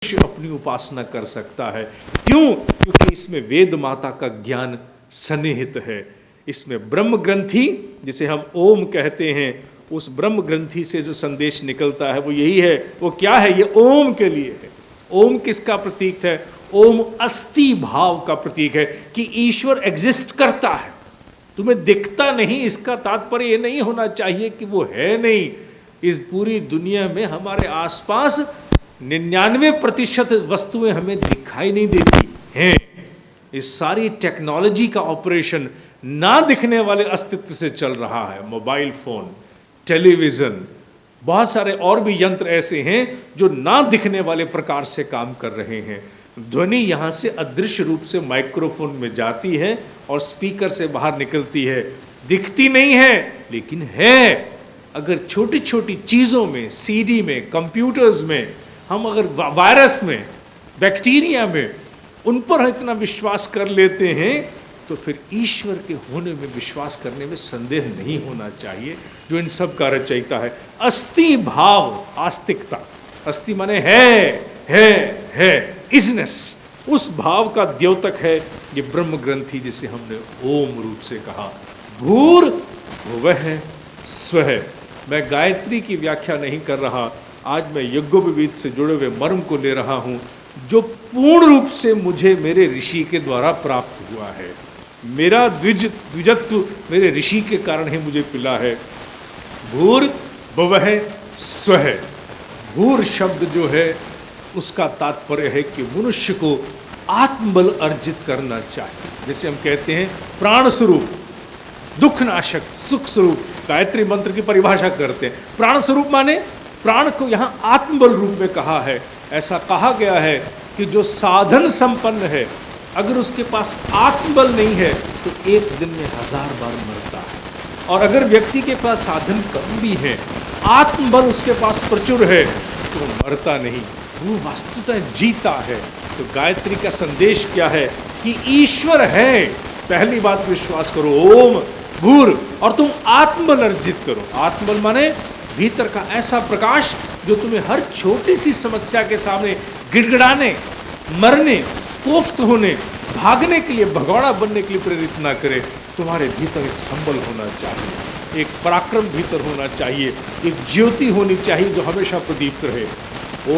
मनुष्य अपनी उपासना कर सकता है। क्यों? क्योंकि इसमें वेद माता का ज्ञान सन्निहित है। इसमें ब्रह्म ग्रंथि, जिसे हम ओम कहते हैं, उस ब्रह्म ग्रंथि से जो संदेश निकलता है वो यही है। वो क्या है? ये ओम के लिए है। ओम किसका प्रतीक है? ओम अस्थि भाव का प्रतीक है कि ईश्वर एग्जिस्ट करता है, तुम्हें दिखता नहीं। इसका तात्पर्य ये नहीं होना चाहिए कि वो है नहीं। इस पूरी दुनिया में हमारे आसपास 99% वस्तुएं हमें दिखाई नहीं देती हैं। इस सारी टेक्नोलॉजी का ऑपरेशन ना दिखने वाले अस्तित्व से चल रहा है। मोबाइल फोन, टेलीविजन, बहुत सारे और भी यंत्र ऐसे हैं जो ना दिखने वाले प्रकार से काम कर रहे हैं। ध्वनि यहाँ से अदृश्य रूप से माइक्रोफोन में जाती है और स्पीकर से बाहर निकलती है। दिखती नहीं है लेकिन है। अगर छोटी छोटी चीज़ों में, सीडी में, कंप्यूटर्स में, हम अगर वायरस में, बैक्टीरिया में, उन पर इतना विश्वास कर लेते हैं तो फिर ईश्वर के होने में विश्वास करने में संदेह नहीं होना चाहिए, जो इन सब का रचयिता है। अस्थि भाव, आस्तिकता। अस्थि माने है, इजनेस, उस भाव का द्योतक है ये ब्रह्म ग्रंथि, जिसे हमने ओम रूप से कहा। भूर भुवः स्वः। मैं गायत्री की व्याख्या नहीं कर रहा, आज मैं यज्ञोपवीत से जुड़े हुए मर्म को ले रहा हूं, जो पूर्ण रूप से मुझे मेरे ऋषि के द्वारा प्राप्त हुआ है। मेरा द्विजत्व मेरे ऋषि के कारण ही मुझे मिला है। भूर भुवः स्वः। भूर शब्द जो है उसका तात्पर्य है कि मनुष्य को आत्मबल अर्जित करना चाहिए। जैसे हम कहते हैं प्राण स्वरूप, दुख नाशक, सुख स्वरूप, गायत्री मंत्र की परिभाषा करते हैं। प्राण स्वरूप माने प्राण को यहाँ आत्मबल रूप में कहा है। ऐसा कहा गया है कि जो साधन संपन्न है, अगर उसके पास आत्मबल नहीं है तो एक दिन में 1000 बार मरता है। और अगर व्यक्ति के पास साधन कम भी है, आत्मबल उसके पास प्रचुर है, तो मरता नहीं, वो वास्तुतः जीता है। तो गायत्री का संदेश क्या है कि ईश्वर है। पहली बात विश्वास करो, ओम भूर, और तुम आत्मबल अर्जित करो। आत्मबल माने भीतर का ऐसा प्रकाश जो तुम्हें हर छोटी सी समस्या के सामने गिड़गिड़ाने, मरने, कोफ्त होने, भागने के लिए, भगौड़ा बनने के लिए प्रेरित ना करे। तुम्हारे भीतर एक संबल होना चाहिए, एक पराक्रम भीतर होना चाहिए, एक ज्योति होनी चाहिए जो हमेशा प्रदीप्त रहे।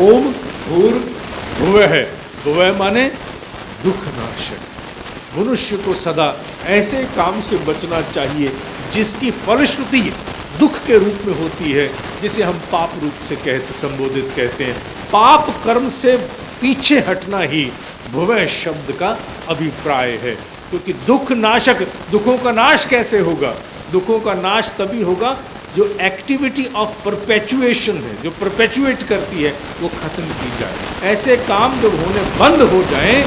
ओम भूर भुवः। भुवः माने दुख नाशक। मनुष्य को सदा ऐसे काम से बचना चाहिए जिसकी फलश्रुति दुख के रूप में होती है, जिसे हम पाप रूप से संबोधित कहते हैं। पाप कर्म से पीछे हटना ही भुवः शब्द का अभिप्राय है। क्योंकि दुख नाशक, दुखों का नाश कैसे होगा? दुखों का नाश तभी होगा जो एक्टिविटी ऑफ परपेचुएशन है, जो परपेचुएट करती है, वो खत्म की जाए। ऐसे काम जब होने बंद हो जाएं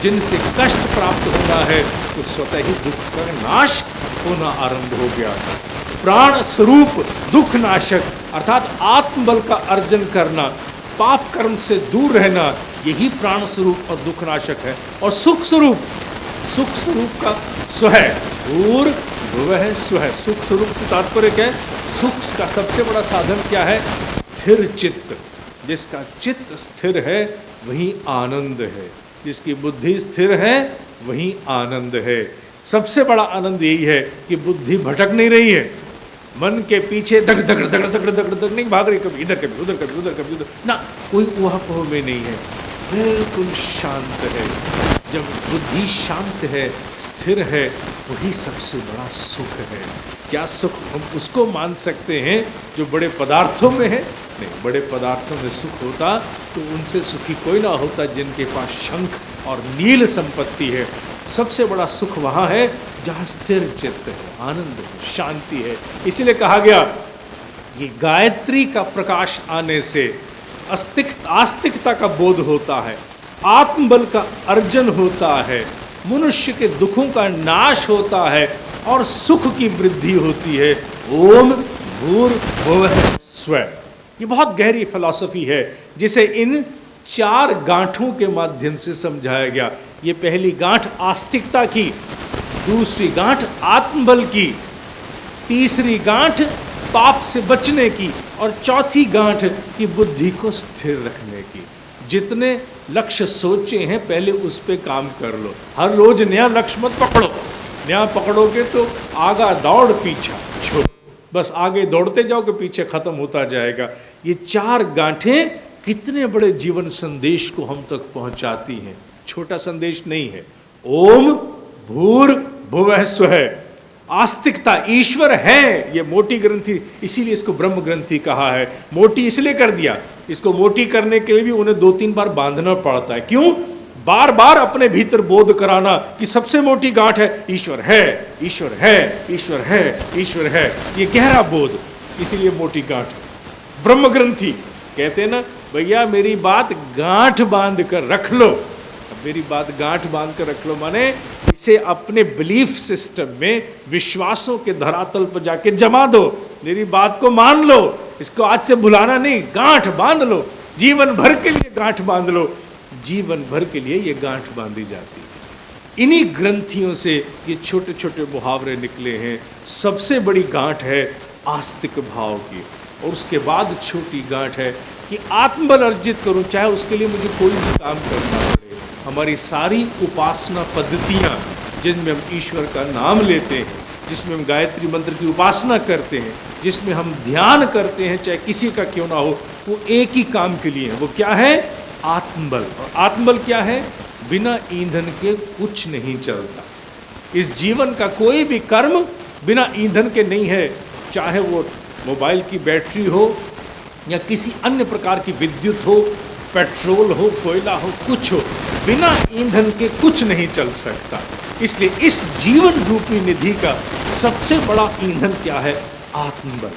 जिनसे कष्ट प्राप्त होना है, तो स्वतः ही दुख का नाश होना आरंभ हो गया। प्राण स्वरूप दुख नाशक अर्थात आत्मबल का अर्जन करना, पाप कर्म से दूर रहना, यही प्राण स्वरूप और दुख नाशक है। और सुख स्वरूप, सुख स्वरूप का स्वः, भूर भुवः स्वः। सुख स्वरूप से तात्पर्य क्या है? सुख का सबसे बड़ा साधन क्या है? स्थिर चित्त। जिसका चित्त स्थिर है वही आनंद है, जिसकी बुद्धि स्थिर है वही आनंद है। सबसे बड़ा आनंद यही है कि बुद्धि भटक नहीं रही है, मन के पीछे दग दग दग दग दग दग नहीं भाग रही, कभी इधर कभी उधर कभी उधर कभी उधर ना, कोई ऊहापोह में नहीं है, बिल्कुल शांत है। जब बुद्धि शांत है, स्थिर है, वही सबसे बड़ा सुख है। क्या सुख हम उसको मान सकते हैं जो बड़े पदार्थों में है? नहीं, बड़े पदार्थों में सुख होता तो उनसे सुखी कोई ना होता जिनके पास शंख और नील संपत्ति है। सबसे बड़ा सुख वहाँ है जहाँ स्थिर चित्त है, आनंद है, शांति है। इसीलिए कहा गया कि गायत्री का प्रकाश आने से आस्तिकता का बोध होता है, आत्मबल का अर्जन होता है, मनुष्य के दुखों का नाश होता है और सुख की वृद्धि होती है। ओम भूर भुवः स्वः। ये बहुत गहरी फिलॉसफी है जिसे इन 4 गांठों के माध्यम से समझाया गया। ये पहली गांठ आस्तिकता की, दूसरी गांठ आत्मबल की, तीसरी गांठ पाप से बचने की, और चौथी गांठ की बुद्धि को स्थिर रखने की। जितने लक्ष्य सोचे हैं पहले उस पे काम कर लो। हर रोज नया लक्ष्य मत पकड़ो, नया पकड़ोगे तो आगा दौड़ पीछा छोड़, बस आगे दौड़ते जाओ कि पीछे खत्म होता जाएगा। ये 4 गांठें कितने बड़े जीवन संदेश को हम तक पहुंचाती हैं। छोटा संदेश नहीं है। ओम भूर्भुवः स्वः, आस्तिकता, ईश्वर है, ये मोटी ग्रंथि, इसीलिए इसको ब्रह्म ग्रंथि कहा है। मोटी इसलिए कर दिया, इसको मोटी करने के लिए भी उन्हें 2-3 बार बांधना पड़ता है। क्यों? बार बार अपने भीतर बोध कराना कि सबसे मोटी गांठ है ईश्वर है, ईश्वर है, ईश्वर है, ईश्वर है, ये गहरा बोध, इसीलिए मोटी गांठ है। ब्रह्म ग्रंथि कहते हैं ना, भैया मेरी बात गांठ बांध कर रख लो। मेरी बात गांठ बांध कर रख लो माने इसे अपने बिलीफ सिस्टम में, विश्वासों के धरातल पर जाके जमा दो। मेरी बात को मान लो, इसको आज से भुलाना नहीं, गांठ बांध लो, जीवन भर के लिए गांठ बांध लो। जीवन भर के लिए ये गांठ बांधी जाती है। इन्हीं ग्रंथियों से ये छोटे छोटे मुहावरे निकले हैं। सबसे बड़ी गांठ है आस्तिक भाव की, और उसके बाद छोटी गांठ है कि आत्मबल अर्जित करूं, चाहे उसके लिए मुझे कोई भी काम करना पड़े। हमारी सारी उपासना पद्धतियां जिनमें हम ईश्वर का नाम लेते हैं, जिसमें हम गायत्री मंत्र की उपासना करते हैं, जिसमें हम ध्यान करते हैं, चाहे किसी का क्यों ना हो, वो एक ही काम के लिए है। वो क्या है? आत्मबल। और आत्मबल क्या है? बिना ईंधन के कुछ नहीं चलता। इस जीवन का कोई भी कर्म बिना ईंधन के नहीं है, चाहे वो मोबाइल की बैटरी हो या किसी अन्य प्रकार की विद्युत हो, पेट्रोल हो, कोयला हो, कुछ हो, बिना ईंधन के कुछ नहीं चल सकता। इसलिए इस जीवन रूपी निधि का सबसे बड़ा ईंधन क्या है? आत्मबल।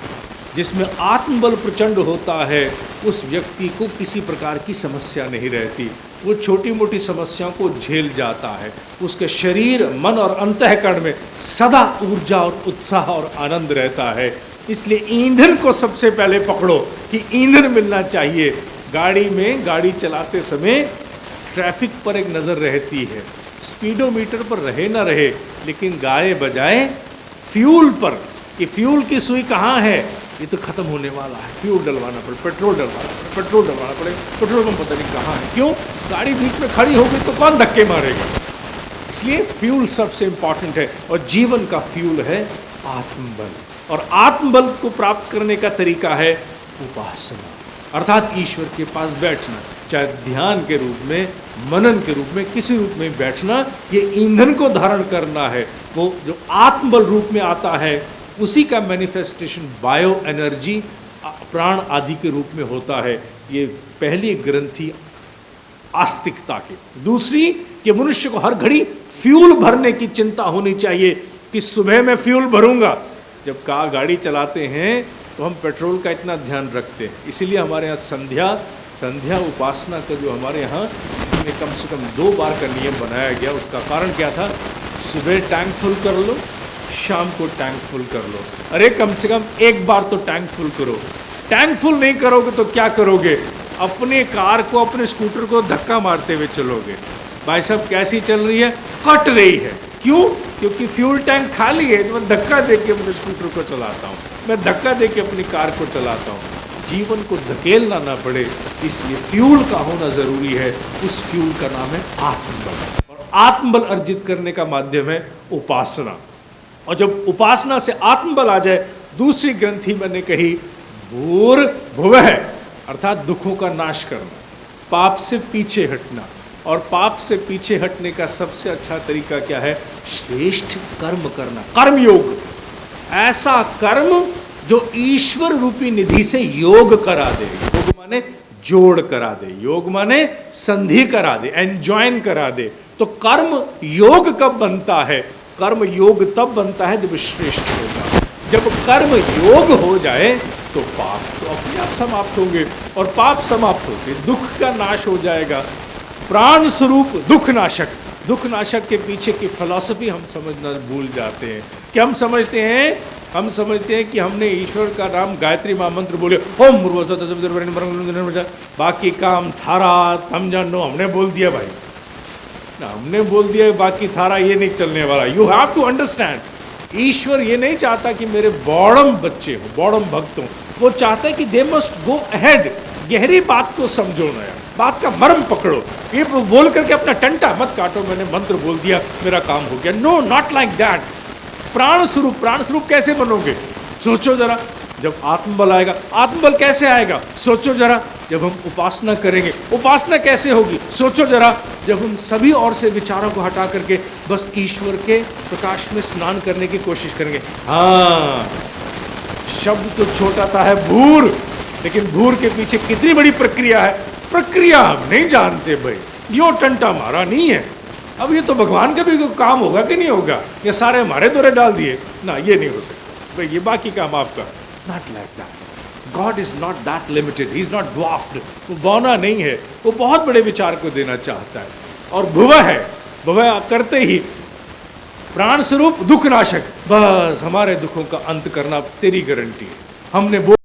जिसमें आत्मबल प्रचंड होता है, उस व्यक्ति को किसी प्रकार की समस्या नहीं रहती। वो छोटी मोटी समस्याओं को झेल जाता है। उसके शरीर, मन और अंतःकरण में सदा ऊर्जा और उत्साह और आनंद रहता है। इसलिए ईंधन को सबसे पहले पकड़ो कि ईंधन मिलना चाहिए। गाड़ी में, गाड़ी चलाते समय ट्रैफिक पर एक नज़र रहती है, स्पीडोमीटर पर रहे ना रहे, लेकिन गाए बजाए फ्यूल पर, कि फ्यूल की सुई कहाँ है, ये तो खत्म होने वाला है, फ्यूल डलवाना पड़े, पेट्रोल डलवाना पड़े, पेट्रोल डलवाना पड़े, पेट्रोल पंप पता नहीं कहाँ है। क्यों? गाड़ी बीच में खड़ी होगी तो कौन धक्के मारेगा। इसलिए फ्यूल सबसे इंपॉर्टेंट है, और जीवन का फ्यूल है आत्मबल। और आत्मबल को प्राप्त करने का तरीका है उपासना, अर्थात ईश्वर के पास बैठना, चाहे ध्यान के रूप में, मनन के रूप में, किसी रूप में बैठना। ये ईंधन को धारण करना है। वो जो आत्मबल रूप में आता है, उसी का मैनिफेस्टेशन बायो एनर्जी, प्राण आदि के रूप में होता है। ये पहली ग्रंथि आस्तिकता की। दूसरी कि मनुष्य को हर घड़ी फ्यूल भरने की चिंता होनी चाहिए कि सुबह मैं फ्यूल भरूंगा। जब गाड़ी चलाते हैं तो हम पेट्रोल का इतना ध्यान रखते हैं। इसीलिए हमारे यहाँ संध्या उपासना का जो हमारे यहाँ में कम से कम 2 बार का नियम बनाया गया। उसका कारण क्या था? सुबह टैंक फुल कर लो, शाम को टैंक फुल कर लो। अरे कम से कम 1 बार तो टैंक फुल करो। टैंक फुल नहीं करोगे तो क्या करोगे? अपने कार को, अपने स्कूटर को धक्का मारते हुए चलोगे। भाई साहब कैसी चल रही है? कट रही है। क्यों? क्योंकि फ्यूल टैंक खाली है, तो मैं धक्का दे के अपने स्कूटर को चलाता हूँ, मैं धक्का दे के अपनी कार को चलाता हूँ। जीवन को धकेलना ना पड़े, इसलिए फ्यूल का होना जरूरी है। उस फ्यूल का नाम है आत्मबल, और आत्मबल अर्जित करने का माध्यम है उपासना। और जब उपासना से आत्मबल आ जाए, दूसरी ग्रंथि मैंने कही भूर्भुवः, अर्थात दुखों का नाश करना, पाप से पीछे हटना। और पाप से पीछे हटने का सबसे अच्छा तरीका क्या है? श्रेष्ठ कर्म करना, कर्मयोग। ऐसा कर्म जो ईश्वर रूपी निधि से योग करा दे। योग माने जोड़ करा दे, योग माने संधि करा दे, एंजॉइन करा दे। तो कर्म योग कब बनता है? कर्म योग तब बनता है जब श्रेष्ठ होगा। जब कर्म योग हो जाए तो पाप तो अपने आप समाप्त होंगे, और पाप समाप्त होते दुख का नाश हो जाएगा। प्राण स्वरूप दुख नाशक, दुख नाशक के पीछे की फिलॉसफी हम समझना भूल जाते हैं। कि हम समझते हैं कि हमने ईश्वर का नाम गायत्री महामंत्र बोले, ओम बाकी काम थारा हम जानो, हमने बोल दिया भाई, हमने बोल दिया, बाकी थारा ये नहीं चलने वाला। यू हैव टू अंडरस्टैंड, ईश्वर ये नहीं चाहता कि मेरे बॉडम बच्चे हो, बॉडम भक्त हो। वो चाहता है कि दे मस्ट गो अहेड। गहरी बात को समझो ना यार। बात का मर्म पकड़ो। ये बोल करके अपना टंटा मत काटो, मैंने मंत्र बोल दिया मेरा काम हो गया। No, not like that. Pran Swaroop कैसे बनोगे? सोचो जरा, जब आत्मबल आएगा। आत्मबल कैसे आएगा? सोचो जरा, जब हम उपासना करेंगे। उपासना कैसे होगी? सोचो जरा, जब हम सभी और से विचारों को हटा करके बस ईश्वर के प्रकाश में स्नान करने की कोशिश करेंगे। हाँ, शब्द तो छोटा सा है भूर, लेकिन भूर के पीछे कितनी बड़ी प्रक्रिया है, प्रक्रिया हम नहीं जानते भाई। यो टंटा मारा नहीं है। अब ये तो भगवान का भी काम होगा कि नहीं होगा? ये सारे हमारे द्वारा डाल दिए ना, ये नहीं हो सकता भाई, ये बाकी काम आपका। Not like that. God is not that limited, he is not dwarfed. वो बौना नहीं है, वो बहुत बड़े विचार को देना चाहता है। और भुवा है, भुवा करते ही प्राण स्वरूप दुख नाशक, बस हमारे दुखों का अंत करना तेरी गारंटी है। हमने